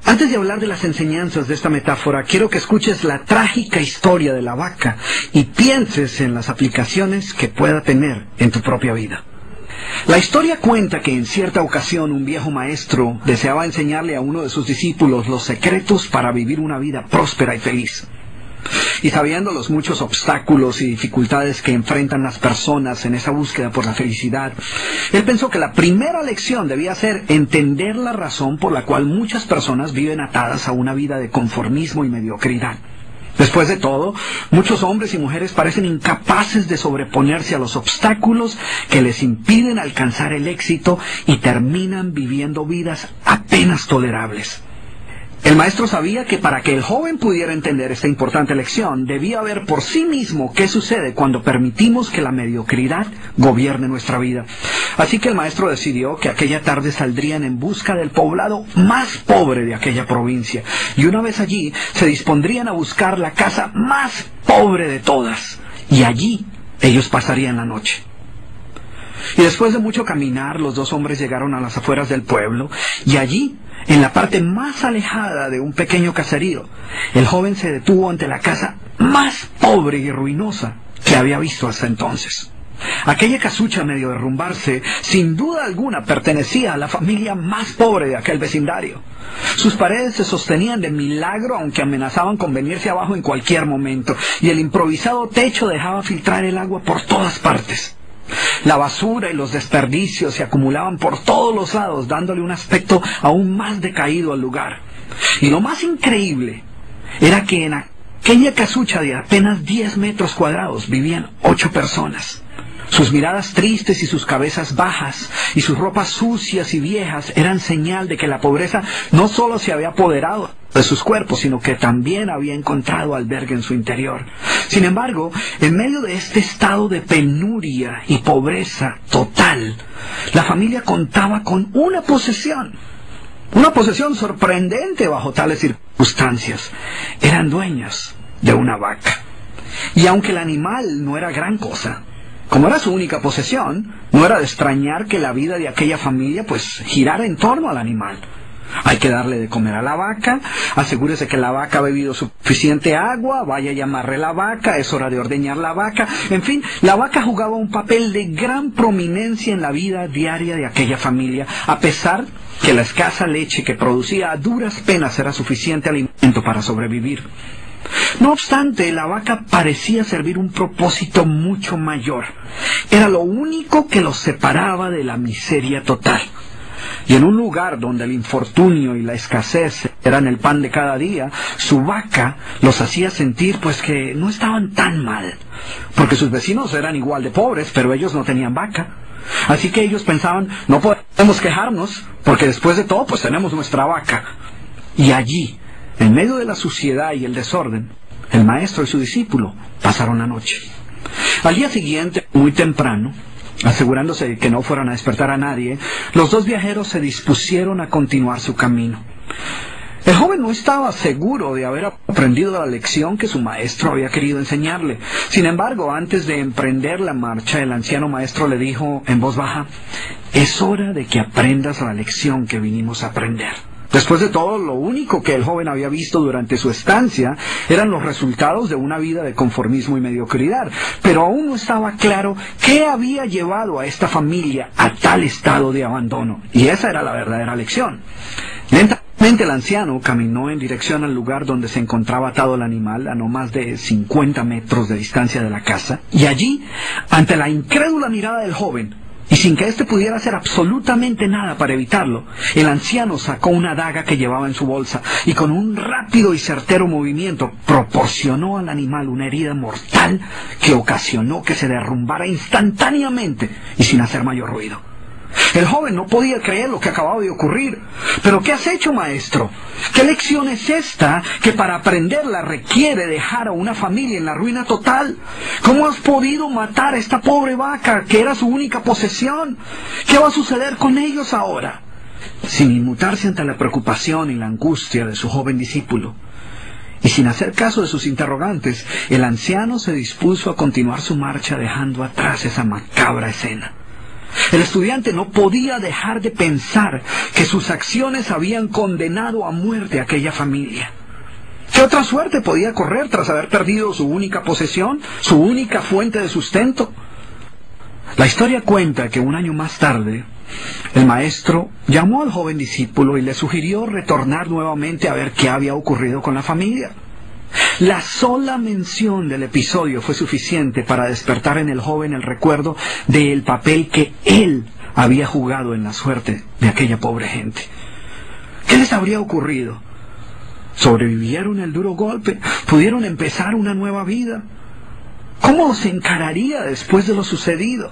Antes de hablar de las enseñanzas de esta metáfora, quiero que escuches la trágica historia de la vaca y pienses en las aplicaciones que pueda tener en tu propia vida. La historia cuenta que en cierta ocasión un viejo maestro deseaba enseñarle a uno de sus discípulos los secretos para vivir una vida próspera y feliz. Y sabiendo los muchos obstáculos y dificultades que enfrentan las personas en esa búsqueda por la felicidad, él pensó que la primera lección debía ser entender la razón por la cual muchas personas viven atadas a una vida de conformismo y mediocridad. Después de todo, muchos hombres y mujeres parecen incapaces de sobreponerse a los obstáculos que les impiden alcanzar el éxito y terminan viviendo vidas apenas tolerables. El maestro sabía que para que el joven pudiera entender esta importante lección, debía ver por sí mismo qué sucede cuando permitimos que la mediocridad gobierne nuestra vida. Así que el maestro decidió que aquella tarde saldrían en busca del poblado más pobre de aquella provincia, y una vez allí se dispondrían a buscar la casa más pobre de todas, y allí ellos pasarían la noche. Y después de mucho caminar, los dos hombres llegaron a las afueras del pueblo, y allí, en la parte más alejada de un pequeño caserío, el joven se detuvo ante la casa más pobre y ruinosa que había visto hasta entonces. Aquella casucha, medio derrumbarse, sin duda alguna pertenecía a la familia más pobre de aquel vecindario. Sus paredes se sostenían de milagro, aunque amenazaban con venirse abajo en cualquier momento, y el improvisado techo dejaba filtrar el agua por todas partes. La basura y los desperdicios se acumulaban por todos los lados, dándole un aspecto aún más decaído al lugar. Y lo más increíble era que en aquella casucha de apenas 10 metros cuadrados vivían 8 personas. Sus miradas tristes y sus cabezas bajas y sus ropas sucias y viejas eran señal de que la pobreza no solo se había apoderado de sus cuerpos, sino que también había encontrado albergue en su interior. Sin embargo, en medio de este estado de penuria y pobreza total, la familia contaba con una posesión sorprendente bajo tales circunstancias. Eran dueños de una vaca. Y aunque el animal no era gran cosa, como era su única posesión, no era de extrañar que la vida de aquella familia girara en torno al animal. Hay que darle de comer a la vaca, asegúrese que la vaca ha bebido suficiente agua, vaya y amarre la vaca, es hora de ordeñar la vaca. En fin, la vaca jugaba un papel de gran prominencia en la vida diaria de aquella familia, a pesar que la escasa leche que producía a duras penas era suficiente alimento para sobrevivir. No obstante, la vaca parecía servir un propósito mucho mayor. Era lo único que los separaba de la miseria total. Y en un lugar donde el infortunio y la escasez eran el pan de cada día, su vaca los hacía sentir que no estaban tan mal, porque sus vecinos eran igual de pobres, pero ellos no tenían vaca. Así que ellos pensaban, no podemos quejarnos, porque después de todo tenemos nuestra vaca. Y allí, en medio de la suciedad y el desorden, el maestro y su discípulo pasaron la noche. Al día siguiente, muy temprano, asegurándose de que no fueran a despertar a nadie, los dos viajeros se dispusieron a continuar su camino. El joven no estaba seguro de haber aprendido la lección que su maestro había querido enseñarle. Sin embargo, antes de emprender la marcha, el anciano maestro le dijo en voz baja: «Es hora de que aprendas la lección que vinimos a aprender». Después de todo, lo único que el joven había visto durante su estancia eran los resultados de una vida de conformismo y mediocridad, pero aún no estaba claro qué había llevado a esta familia a tal estado de abandono, y esa era la verdadera lección. Lentamente el anciano caminó en dirección al lugar donde se encontraba atado el animal, a no más de 50 metros de distancia de la casa, y allí, ante la incrédula mirada del joven, y sin que éste pudiera hacer absolutamente nada para evitarlo, el anciano sacó una daga que llevaba en su bolsa y con un rápido y certero movimiento proporcionó al animal una herida mortal que ocasionó que se derrumbara instantáneamente y sin hacer mayor ruido. El joven no podía creer lo que acababa de ocurrir. «¿Pero qué has hecho, maestro? ¿Qué lección es esta que para aprenderla requiere dejar a una familia en la ruina total? ¿Cómo has podido matar a esta pobre vaca que era su única posesión? ¿Qué va a suceder con ellos ahora?» Sin inmutarse ante la preocupación y la angustia de su joven discípulo, y sin hacer caso de sus interrogantes, el anciano se dispuso a continuar su marcha dejando atrás esa macabra escena. El estudiante no podía dejar de pensar que sus acciones habían condenado a muerte a aquella familia. ¿Qué otra suerte podía correr tras haber perdido su única posesión, su única fuente de sustento? La historia cuenta que un año más tarde, el maestro llamó al joven discípulo y le sugirió retornar nuevamente a ver qué había ocurrido con la familia. La sola mención del episodio fue suficiente para despertar en el joven el recuerdo del papel que él había jugado en la suerte de aquella pobre gente. ¿Qué les habría ocurrido? ¿Sobrevivieron el duro golpe? ¿Pudieron empezar una nueva vida? ¿Cómo se encararía después de lo sucedido?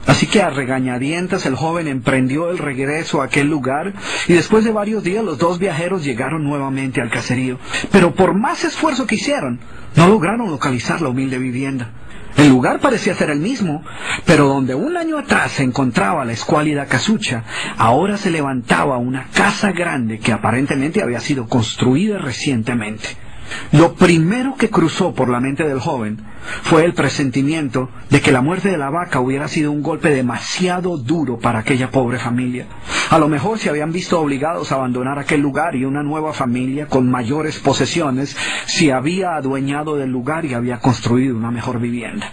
Así que a regañadientas el joven emprendió el regreso a aquel lugar y después de varios días los dos viajeros llegaron nuevamente al caserío. Pero por más esfuerzo que hicieron, no lograron localizar la humilde vivienda. El lugar parecía ser el mismo, pero donde un año atrás se encontraba la escuálida casucha, ahora se levantaba una casa grande que aparentemente había sido construida recientemente. Lo primero que cruzó por la mente del joven fue el presentimiento de que la muerte de la vaca hubiera sido un golpe demasiado duro para aquella pobre familia. A lo mejor se habían visto obligados a abandonar aquel lugar y una nueva familia con mayores posesiones se había adueñado del lugar y había construido una mejor vivienda.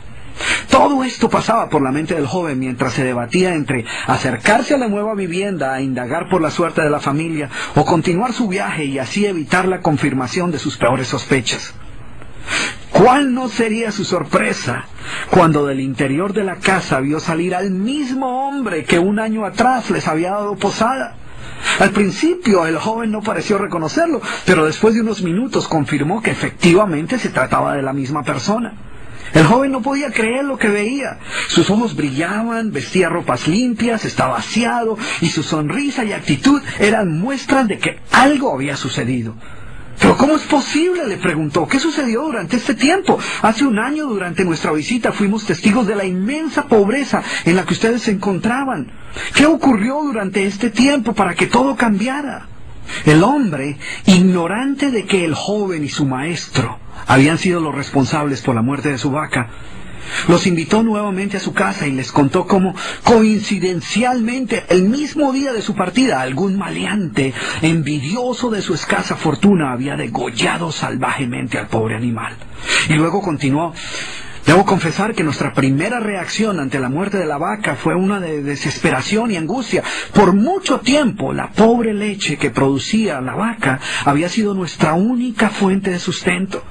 Todo esto pasaba por la mente del joven mientras se debatía entre acercarse a la nueva vivienda a indagar por la suerte de la familia o continuar su viaje y así evitar la confirmación de sus peores sospechas. ¿Cuál no sería su sorpresa cuando del interior de la casa vio salir al mismo hombre que un año atrás les había dado posada? Al principio el joven no pareció reconocerlo, pero después de unos minutos confirmó que efectivamente se trataba de la misma persona. El joven no podía creer lo que veía. Sus ojos brillaban, vestía ropas limpias, estaba aseado, y su sonrisa y actitud eran muestras de que algo había sucedido. ¿Pero cómo es posible?, le preguntó. ¿Qué sucedió durante este tiempo? Hace un año, durante nuestra visita, fuimos testigos de la inmensa pobreza en la que ustedes se encontraban. ¿Qué ocurrió durante este tiempo para que todo cambiara? El hombre, ignorante de que el joven y su maestro habían sido los responsables por la muerte de su vaca, los invitó nuevamente a su casa y les contó cómo, coincidencialmente, el mismo día de su partida, algún maleante, envidioso de su escasa fortuna, había degollado salvajemente al pobre animal. Y luego continuó: debo confesar que nuestra primera reacción ante la muerte de la vaca fue una de desesperación y angustia. Por mucho tiempo, la pobre leche que producía la vaca había sido nuestra única fuente de sustento.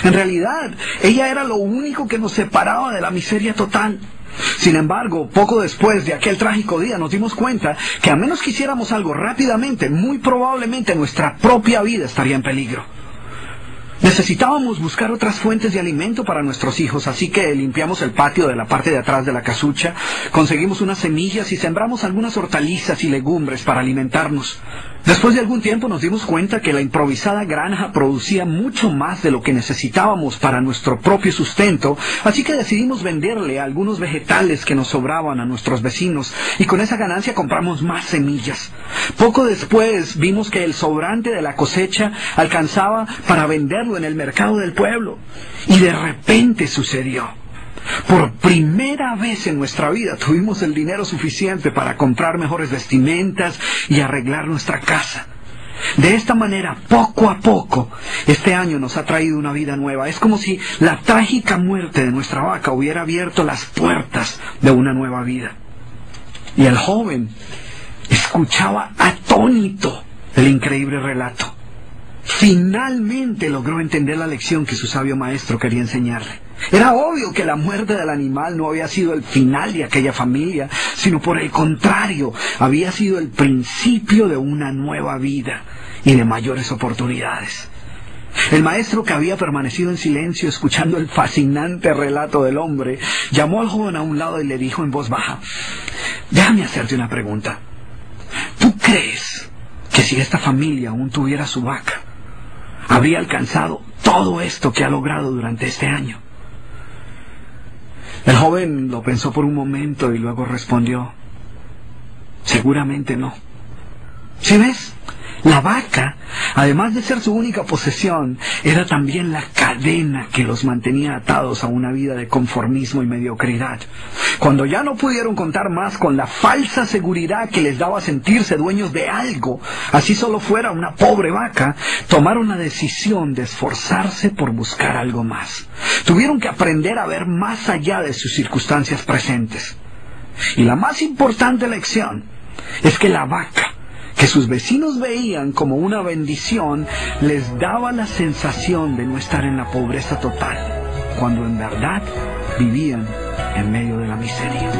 En realidad, ella era lo único que nos separaba de la miseria total. Sin embargo, poco después de aquel trágico día nos dimos cuenta que a menos que hiciéramos algo rápidamente, muy probablemente nuestra propia vida estaría en peligro. Necesitábamos buscar otras fuentes de alimento para nuestros hijos, así que limpiamos el patio de la parte de atrás de la casucha, conseguimos unas semillas y sembramos algunas hortalizas y legumbres para alimentarnos. Después de algún tiempo nos dimos cuenta que la improvisada granja producía mucho más de lo que necesitábamos para nuestro propio sustento, así que decidimos venderle algunos vegetales que nos sobraban a nuestros vecinos y con esa ganancia compramos más semillas. Poco después vimos que el sobrante de la cosecha alcanzaba para venderlo en el mercado del pueblo y de repente sucedió. Por primera vez en nuestra vida tuvimos el dinero suficiente para comprar mejores vestimentas y arreglar nuestra casa. De esta manera, poco a poco, este año nos ha traído una vida nueva. Es como si la trágica muerte de nuestra vaca hubiera abierto las puertas de una nueva vida. Y el joven escuchaba atónito el increíble relato. Finalmente logró entender la lección que su sabio maestro quería enseñarle. Era obvio que la muerte del animal no había sido el final de aquella familia, sino por el contrario, había sido el principio de una nueva vida y de mayores oportunidades. El maestro, que había permanecido en silencio escuchando el fascinante relato del hombre, llamó al joven a un lado y le dijo en voz baja: déjame hacerte una pregunta. ¿Tú crees que si esta familia aún tuviera su vaca, habría alcanzado todo esto que ha logrado durante este año? El joven lo pensó por un momento y luego respondió: seguramente no. ¿Sí ves? La vaca, además de ser su única posesión, era también la cadena que los mantenía atados a una vida de conformismo y mediocridad. Cuando ya no pudieron contar más con la falsa seguridad que les daba sentirse dueños de algo, así solo fuera una pobre vaca, tomaron la decisión de esforzarse por buscar algo más. Tuvieron que aprender a ver más allá de sus circunstancias presentes. Y la más importante lección es que la vaca, que sus vecinos veían como una bendición, les daba la sensación de no estar en la pobreza total, cuando en verdad vivían en medio de la miseria.